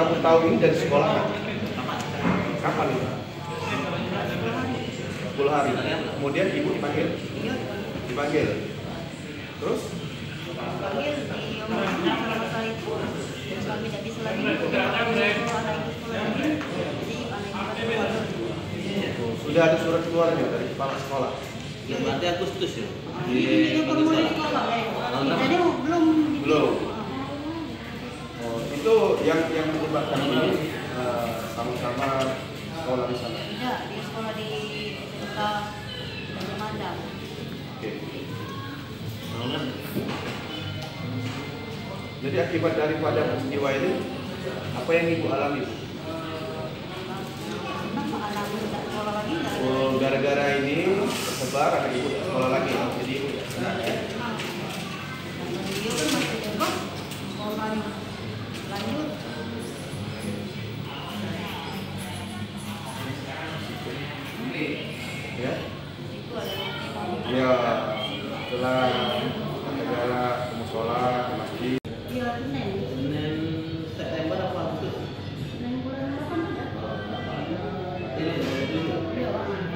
kamu tahu ini dari sekolah kan? Kapan itu? 10 hari. Kemudian ibu dipanggil? Dipanggil. Terus? Dipanggil diomongin masalah itu. Terus kami tidak bisa lagi. Anak itu sekolah lagi. Jadi anak itu keluar. Sudah ada surat keluarnya dari kepala sekolah? Ya berarti Agustus ya? Ini perlu di sekolah. Jadi belum. Belum. Oh, itu yang menyebabkan ini sama-sama sekolah di sana. Tidak, dia sekolah di SMK Gajah Mada. Oke. Jadi akibat daripada peristiwa ini, apa yang ibu alami? Kenapa anak tidak sekolah lagi? Oh, gara-gara ini tersebar anak ibu tidak sekolah lagi, jadi ibu tidak senang ya. Dia kan masih bebas, sekolah lanjut. Ya, Itu adalah ya setelah negara ke musola, ke masjid. dia Senin. Senin September apa Agustus? Senin bulan 8 ada. Ini Iya, Pak.